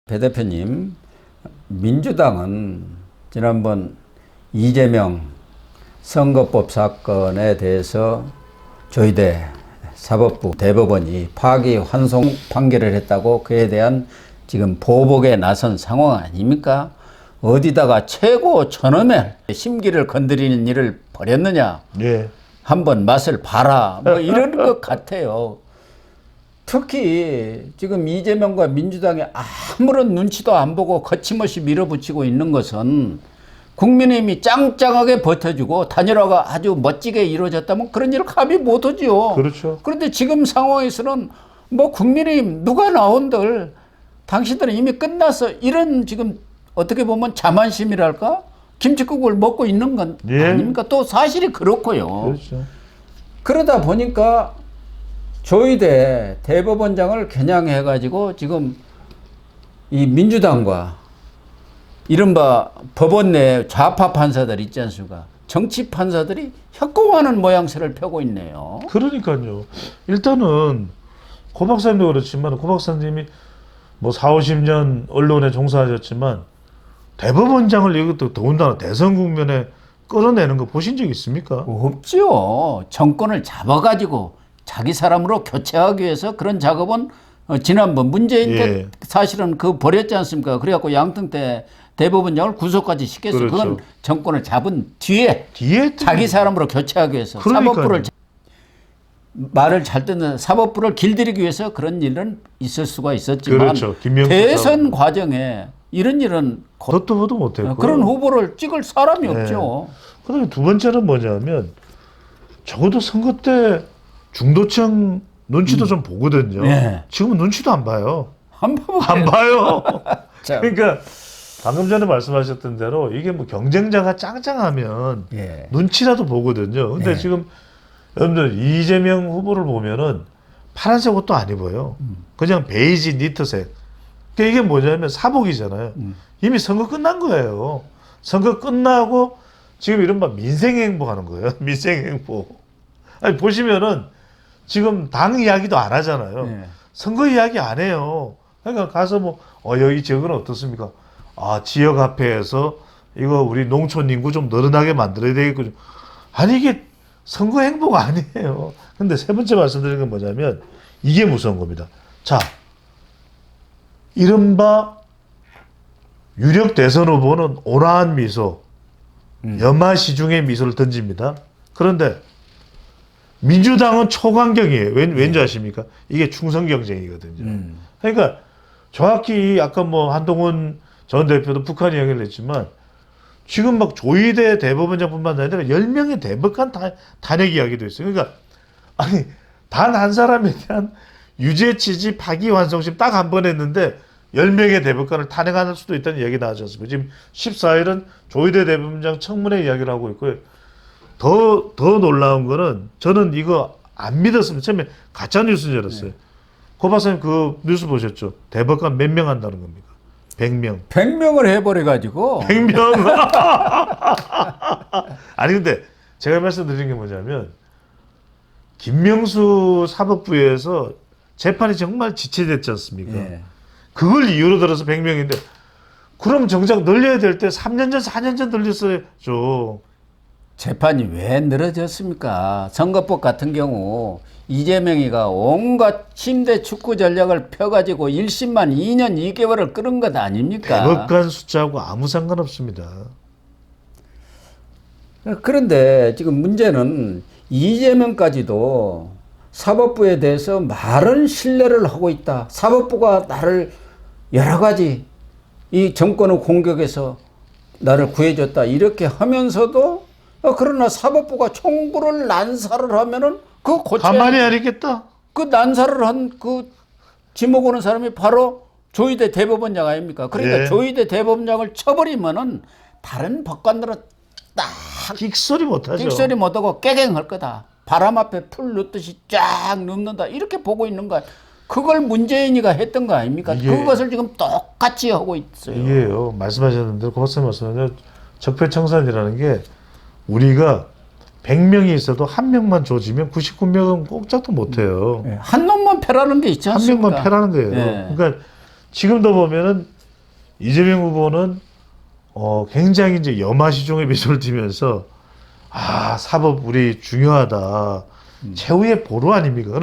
배 대표님, 민주당은 지난번 이재명 선거법 사건에 대해서 조희대 사법부 대법원이 파기환송 판결을 했다고 그에 대한 지금 보복에 나선 상황 아닙니까? 어디다가 최고 저놈의 심기를 건드리는 일을 벌였느냐? 예. 한번 맛을 봐라. 뭐 이런 것 같아요. 특히 지금 이재명과 민주당이 아무런 눈치도 안 보고 거침없이 밀어붙이고 있는 것은 국민의힘이 짱짱하게 버텨주고 단일화가 아주 멋지게 이루어졌다면 그런 일을 감히 못하지요. 그렇죠. 그런데 지금 상황에서는 뭐 국민의힘 누가 나온들 당신들은 이미 끝났어. 이런 지금 어떻게 보면 자만심이랄까? 김칫국을 먹고 있는 건 예. 아닙니까? 또 사실이 그렇고요. 그렇죠. 그러다 보니까 조희대 대법원장을 겨냥해가지고 지금 이 민주당과 이른바 법원 내 좌파 판사들 있지 않습니까? 정치 판사들이 협공하는 모양새를 펴고 있네요. 그러니까요. 일단은 고 박사님도 그렇지만 고 박사님이 뭐 4, 50년 언론에 종사하셨지만 대법원장을 이것도 더군다나 대선 국면에 끌어내는 거 보신 적 있습니까? 없죠. 정권을 잡아가지고 자기 사람으로 교체하기 위해서 그런 작업은 지난번 문재인 때 예. 사실은 그 벌였지 않습니까? 그래갖고 양승태 대법원장을 구속까지 시켰어요. 그렇죠. 그건 정권을 잡은 뒤에 또 자기 사람으로 교체하기 위해서 그러니까요. 사법부를 말을 잘 듣는 사법부를 길들이기 위해서 그런 일은 있을 수가 있었지만 그렇죠. 김명수 대선 사람. 과정에 이런 일은 덧도 보도 못했고 그런 후보를 찍을 사람이 네. 없죠. 그다음에 두 번째는 뭐냐면 적어도 선거 때 중도층 눈치도 좀 보거든요. 네. 지금은 눈치도 안 봐요. 안 봐봐요. 안 봐요. 자, 그러니까 방금 전에 말씀하셨던 대로 이게 뭐 경쟁자가 짱짱하면 예. 눈치라도 보거든요. 근데 네. 지금 여러분들 이재명 후보를 보면은 파란색 옷도 안 입어요. 그냥 베이지 니트색. 그러니까 이게 뭐냐면 사복이잖아요. 이미 선거 끝난 거예요. 선거 끝나고 지금 이른바 민생행보 하는 거예요. 민생행보. 아니 보시면은 지금 당 이야기도 안 하잖아요. 네. 선거 이야기 안 해요. 그러니까 가서 뭐 여기 지역은 어떻습니까? 아 지역 화폐에서 이거 우리 농촌 인구 좀 늘어나게 만들어야 되겠고. 아니 이게 선거 행보가 아니에요. 근데 세 번째 말씀드리는 건 뭐냐면 이게 무서운 겁니다. 자, 이른바 유력 대선 후보는 온화한 미소, 염화시중의 미소를 던집니다. 그런데 민주당은 초강경이에요. 왠지 아십니까? 이게 충성 경쟁이거든요. 그러니까 정확히 아까 뭐 한동훈 전 대표도 북한 이야기를 했지만 지금 막 조희대 대법원장뿐만 아니라 10명의 대법관 탄핵 이야기도 있어요. 그러니까 아니 단 한 사람에 대한 유죄 취지 파기환송심 딱 한 번 했는데 10명의 대법관을 탄핵할 수도 있다는 이야기 나왔지 않습니까? 지금 14일은 조희대 대법원장 청문회 이야기를 하고 있고요. 더 놀라운 거는 저는 이거 안 믿었습니다. 처음에 가짜 뉴스인 줄 알았어요. 네. 고 박사님 그 뉴스 보셨죠? 대법관 몇 명 한다는 겁니까? 100명. 100명을 해버려가지고. 100명. 아니 근데 제가 말씀드린 게 뭐냐면 김명수 사법부에서 재판이 정말 지체됐지 않습니까? 예. 그걸 이유로 들어서 100명인데 그럼 정작 늘려야 될 때 3년 전, 4년 전 늘렸어야죠. 재판이 왜 늘어졌습니까? 선거법 같은 경우 이재명이가 온갖 침대 축구 전략을 펴가지고 1심만 2년 2개월을 끌은 것 아닙니까? 대법관 숫자하고 아무 상관없습니다. 그런데 지금 문제는 이재명까지도 사법부에 대해서 말은 신뢰를 하고 있다. 사법부가 나를 여러 가지 이 정권의 공격에서 나를 구해줬다. 이렇게 하면서도 그러나 사법부가 청구를 난사를 하면은 그거 고쳐야 가만히 안 있겠다. 그 난사를 한 그 지목 오는 사람이 바로 조희대 대법원장 아닙니까? 그러니까 예. 조희대 대법원장을 쳐버리면은 다른 법관들은 딱 끽소리 못하죠. 끽소리 못하고 깨갱할 거다. 바람 앞에 풀 넣듯이 쫙 눕는다. 이렇게 보고 있는 거야. 그걸 문재인이가 했던 거 아닙니까? 그것을 지금 똑같이 하고 있어요. 이게요. 말씀하셨는데 고맙습니다. 말씀하셨는데 적폐청산이라는 게 우리가 100명이 있어도 한 명만 조지면 99명은 꼼짝도 못해요. 한 놈만 패라는 게 있지 한 않습니까? 명만 패라는 거예요. 예. 그러니까 지금도 보면은 이재명 후보는 굉장히 이제 염화시종의 미소를 띠면서 사법 우리 중요하다. 최후의 보루 아닙니까?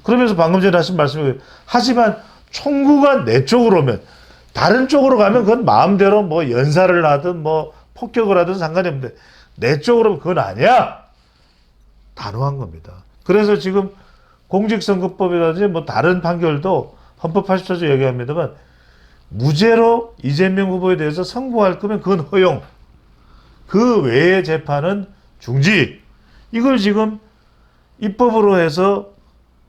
그러면서 방금 전에 하신 말씀이 하지만 총구가 내 쪽으로 오면 다른 쪽으로 가면 그건 마음대로 뭐 연사를 하든 뭐 폭격을 하든 상관이 없는데 내 쪽으로 오면 그건 아니야. 단호한 겁니다. 그래서 지금 공직선거법이라든지 뭐 다른 판결도 헌법 84조 얘기합니다만 무죄로 이재명 후보에 대해서 선고할 거면 그건 허용. 그 외의 재판은 중지. 이걸 지금 입법으로 해서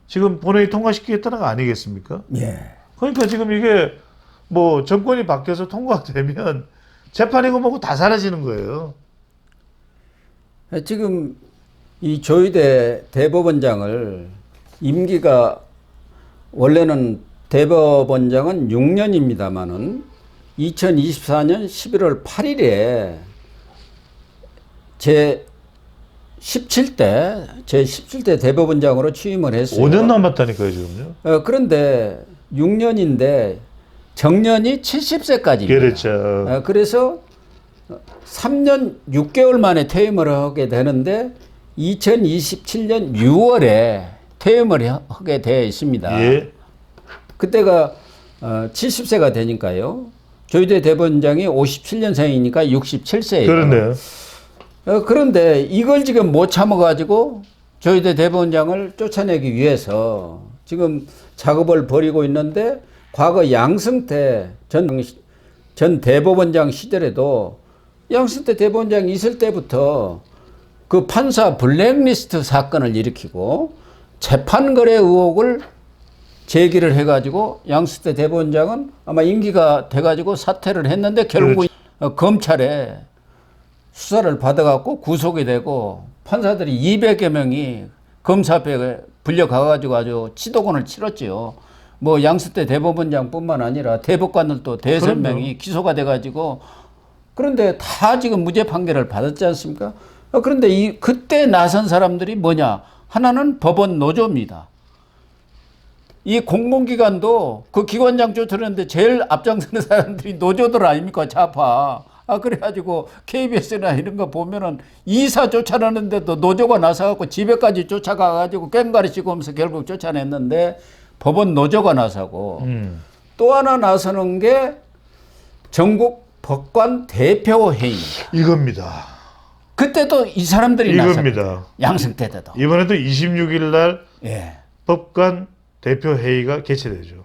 지금 본회의 통과시키겠다는 거 아니겠습니까? 예. 그러니까 지금 이게 뭐 정권이 바뀌어서 통과되면 재판이고 뭐고 다 사라지는 거예요. 지금 이 조희대 대법원장을 임기가 원래는 대법원장은 6년입니다만은 2024년 11월 8일에 제 17대 대법원장으로 취임을 했어요. 5년 남았다니까요, 지금요. 그런데 6년인데 정년이 70세까지입니다. 그렇죠. 그래서 3년 6개월 만에 퇴임을 하게 되는데 2027년 6월에 퇴임을 하게 되어 있습니다. 예. 그때가 70세가 되니까요. 조희대 대법원장이 57년생이니까 67세예요. 그렇네요. 그런데 이걸 지금 못 참아가지고 조희대 대법원장을 쫓아내기 위해서 지금 작업을 벌이고 있는데 과거 양승태 전 대법원장 시절에도 양승태 대법원장 있을 때부터 그 판사 블랙리스트 사건을 일으키고 재판거래 의혹을 제기를 해가지고 양승태 대법원장은 아마 임기가 돼가지고 사퇴를 했는데 결국 검찰에 수사를 받아갖고 구속이 되고 판사들이 200여 명이 검사 앞에 불려가가지고 아주 치도곤을 치렀지요. 뭐 양승태 대법원장뿐만 아니라 대법관들도 대여섯 명이 기소가 돼가지고 그런데 다 지금 무죄 판결을 받았지 않습니까? 그런데 그때 나선 사람들이 뭐냐? 하나는 법원 노조입니다. 이 공공기관도 그 기관장 쫓아내는데 제일 앞장서는 사람들이 노조들 아닙니까? 좌파. 그래가지고 KBS나 이런 거 보면은 이사 쫓아내는데도 노조가 나서갖고 집에까지 쫓아가가지고 꽹가리 씌고 하면서 결국 쫓아냈는데 법원 노조가 나서고 또 하나 나서는 게 전국 법관 대표회의. 이겁니다. 그때도 이 사람들이 이겁니다. 양승태 때도. 이번에도 26일 날 예. 법관 대표회의가 개최되죠.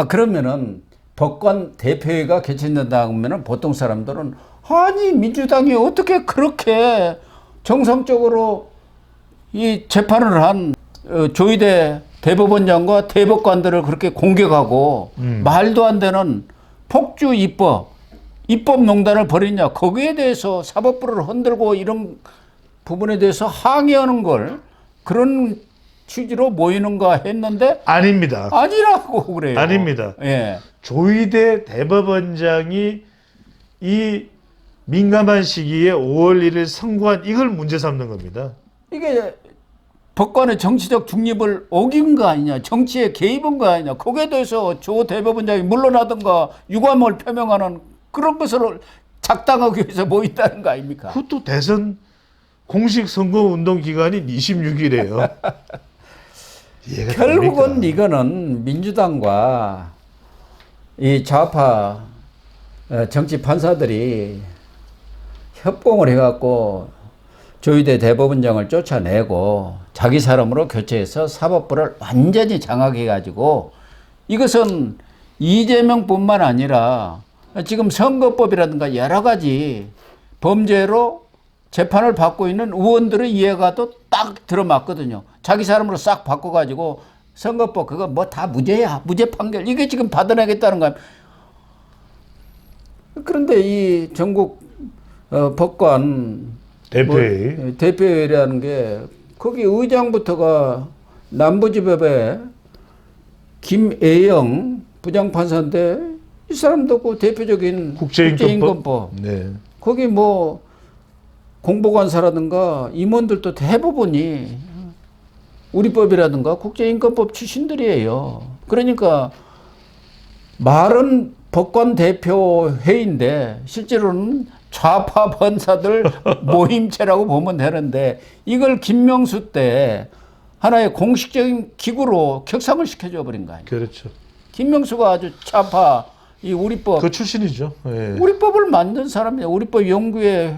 그러면은 법관 대표회의가 개최된다 하면은 보통 사람들은 아니 민주당이 어떻게 그렇게 정상적으로 이 재판을 한 조희대 대법원장과 대법관들을 그렇게 공격하고 말도 안 되는 폭주 입법농단을 벌이냐. 거기에 대해서 사법부를 흔들고 이런 부분에 대해서 항의하는 걸 그런 취지로 모이는가 했는데 아닙니다. 아니라고 그래요. 아닙니다. 예. 조희대 대법원장이 이 민감한 시기에 5월 1일 선고한 이걸 문제 삼는 겁니다. 이게 법관의 정치적 중립을 어긴 거 아니냐, 정치에 개입한 거 아니냐, 거기에 대해서 조 대법원장이 물러나든가 유감을 표명하는 그런 것을 작당하기 위해서 모인다는 거 아닙니까? 그것도 대선 공식 선거 운동 기간인 26일이에요. 결국은 됩니까? 이거는 민주당과 이 좌파 정치 판사들이 협공을 해갖고 조희대 대법원장을 쫓아내고 자기 사람으로 교체해서 사법부를 완전히 장악해가지고 이것은 이재명뿐만 아니라 지금 선거법이라든가 여러 가지 범죄로 재판을 받고 있는 의원들의 이해가도 딱 들어맞거든요. 자기 사람으로 싹 바꿔가지고 선거법 그거 뭐 다 무죄야. 무죄 판결. 이게 지금 받아내겠다는 거야. 그런데 이 전국 법관 대표회의 대표회의라는 게 거기 의장부터가 남부지법의 김애영 부장판사인데 이 사람도 그 대표적인 국제인권법. 네. 거기 뭐 공보관사라든가 임원들도 대부분이 우리법이라든가 국제인권법 출신들이에요. 그러니까 말은 법관 대표 회의인데 실제로는 좌파 번사들 모임체라고 보면 되는데 이걸 김명수 때 하나의 공식적인 기구로 격상을 시켜줘 버린 거 아니에요. 그렇죠. 김명수가 아주 좌파 이 우리법 그 출신이죠. 예. 우리법을 만든 사람이야. 우리법 연구회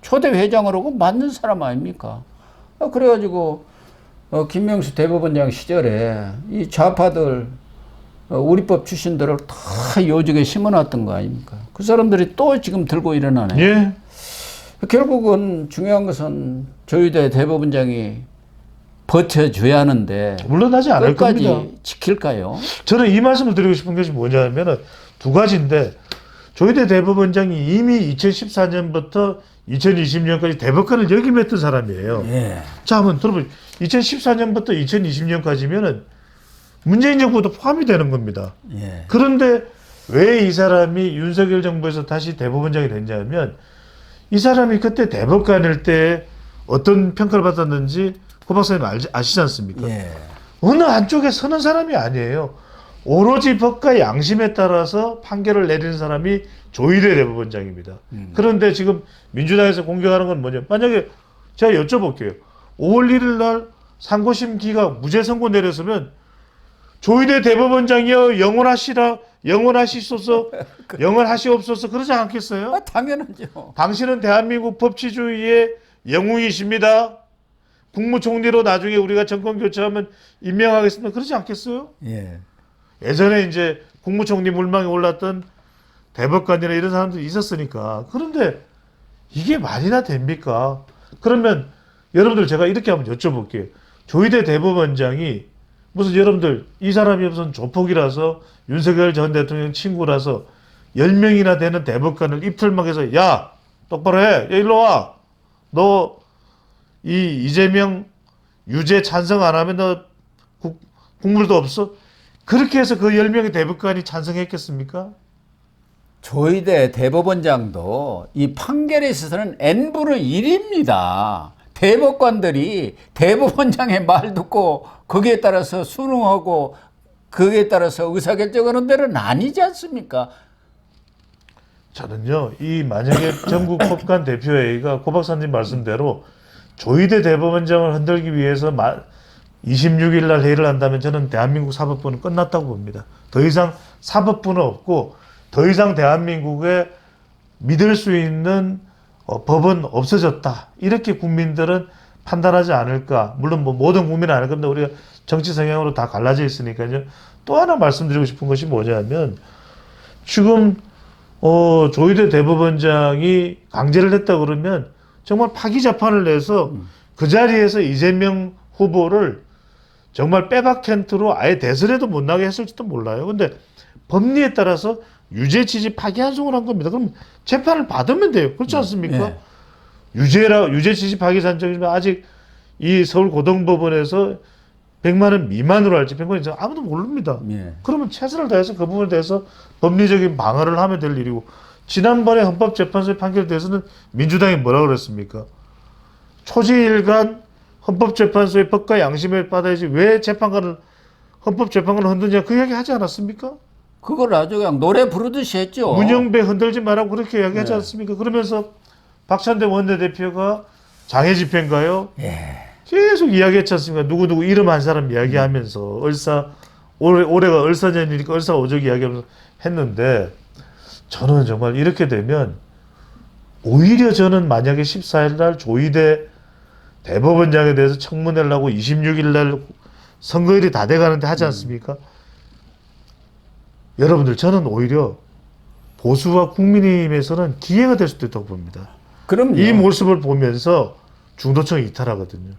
초대 회장으로 만든 사람 아닙니까? 그래가지고 김명수 대법원장 시절에 이 좌파들 우리법 출신들을 다 요직에 심어놨던 거 아닙니까? 그 사람들이 또 지금 들고 일어나네. 예. 결국은 중요한 것은 조희대 대법원장이 버텨줘야 하는데 물러나지 않을 끝까지 겁니다. 지킬까요? 저는 이 말씀을 드리고 싶은 것이 뭐냐면은 두 가지인데 조희대 대법원장이 이미 2014년부터 2020년까지 대법관을 역임했던 사람이에요. 예. 자, 한번 들어보세요. 2014년부터 2020년까지면은 문재인 정부도 포함이 되는 겁니다. 예. 그런데 왜 이 사람이 윤석열 정부에서 다시 대법원장이 됐냐면 이 사람이 그때 대법관일 때 어떤 평가를 받았는지 고 박사님 아시지 않습니까? 예. 어느 한쪽에 서는 사람이 아니에요. 오로지 법과 양심에 따라서 판결을 내리는 사람이 조희대 대법원장입니다. 그런데 지금 민주당에서 공격하는 건 뭐냐? 만약에 제가 여쭤볼게요. 5월 1일 날 상고심기가 무죄 선고 내렸으면 조희대 대법원장이요 영원하시소서 영원하시옵소서 그러지 않겠어요? 당연하죠. 당신은 대한민국 법치주의의 영웅이십니다. 국무총리로 나중에 우리가 정권 교체하면 임명하겠습니다. 그러지 않겠어요? 예. 예전에 이제 국무총리 물망에 올랐던 대법관이나 이런 사람들이 있었으니까. 그런데 이게 말이나 됩니까? 그러면 여러분들 제가 이렇게 한번 여쭤볼게요. 조희대 대법원장이 무슨 여러분들 이 사람이 무슨 조폭이라서 윤석열 전 대통령 친구라서 10명이나 되는 대법관을 입틀막해서 야 똑바로 해. 야 일로 와. 너 이 이재명 유죄 찬성 안 하면 너 국물도 없어? 그렇게 해서 그 10명의 대법관이 찬성했겠습니까? 조희대 대법원장도 이 판결에 있어서는 n분의 1입니다. 대법관들이 대법원장의 말 듣고 거기에 따라서 순응하고 거기에 따라서 의사결정하는 데는 아니지 않습니까? 저는요, 이 만약에 전국 법관 대표회의가 고 박사님 말씀대로 조희대 대법원장을 흔들기 위해서 26일 날 회의를 한다면 저는 대한민국 사법부는 끝났다고 봅니다. 더 이상 사법부는 없고 더 이상 대한민국에 믿을 수 있는 법은 없어졌다. 이렇게 국민들은 판단하지 않을까. 물론 뭐 모든 국민은 아닐 겁니다. 우리가 정치 성향으로 다 갈라져 있으니까요. 또 하나 말씀드리고 싶은 것이 뭐냐면 지금 조희대 대법원장이 강제를 했다 그러면 정말 파기자판을 내서 그 자리에서 이재명 후보를 정말 빼박캔트로 아예 대선에도 못 나게 했을지도 몰라요. 근데 법리에 따라서 유죄 취지 파기환송을 한 겁니다. 그럼 재판을 받으면 돼요. 그렇지 않습니까? 네. 유죄 취지 파기환송이면 아직 이 서울고등법원에서 100만 원 미만으로 할지 100만 원 이상 아무도 모릅니다. 예. 그러면 최선을 다해서 그 부분에 대해서 법리적인 방어를 하면 될 일이고 지난번에 헌법재판소의 판결에 대해서는 민주당이 뭐라고 그랬습니까? 초지일간 헌법재판소의 법과 양심에 받아야지 왜 헌법재판관을 흔드냐 그 이야기 하지 않았습니까? 그걸 아주 그냥 노래 부르듯이 했죠. 문영배 흔들지 말라고 그렇게 이야기하지 네. 않습니까? 그러면서 박찬대 원내대표가 장애집회인가요? 예. 계속 이야기했지 않습니까? 누구누구 이름 한 사람 이야기하면서 올해가 을사년이니까 을사오적 이야기하면서 했는데 저는 정말 이렇게 되면 오히려 저는 만약에 14일 날 조희대 대법원장에 대해서 청문회를 하고 26일 날 선거일이 다 돼가는데 하지 않습니까? 여러분들 저는 오히려 보수와 국민의힘에서는 기회가 될 수도 있다고 봅니다. 그럼요. 이 모습을 보면서 중도층이 이탈하거든요.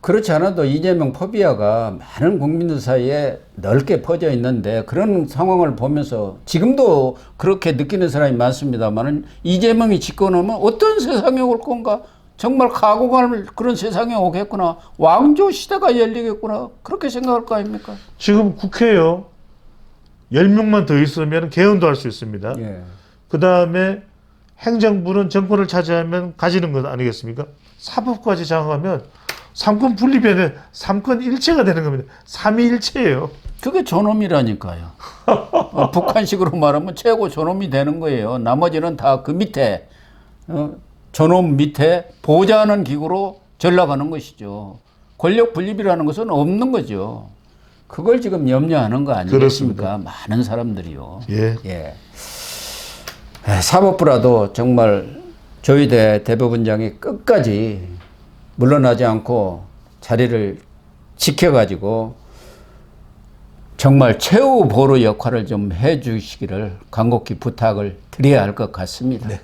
그렇지 않아도 이재명 포비아가 많은 국민들 사이에 넓게 퍼져 있는데 그런 상황을 보면서 지금도 그렇게 느끼는 사람이 많습니다만 이재명이 집권하면 어떤 세상이 올 건가? 정말 가고갈 그런 세상이 오겠구나. 왕조 시대가 열리겠구나. 그렇게 생각할 거 아닙니까? 지금 국회요. 10명만 더 있으면 개헌도 할 수 있습니다. 예. 그 다음에 행정부는 정권을 차지하면 가지는 것 아니겠습니까? 사법까지 장악하면 삼권 분립이 아니라 삼권 일체가 되는 겁니다. 삼위일체예요. 그게 존엄이라니까요. 북한식으로 말하면 최고 존엄이 되는 거예요. 나머지는 다 그 밑에 존엄 밑에 보좌하는 기구로 전락하는 것이죠. 권력 분립이라는 것은 없는 거죠. 그걸 지금 염려하는 거 아니겠습니까? 많은 사람들이요. 예. 예. 사법부라도 정말 조희대 대법원장이 끝까지 물러나지 않고 자리를 지켜가지고 정말 최후 보루 역할을 좀 해주시기를 간곡히 부탁을 드려야 할 것 같습니다. 네.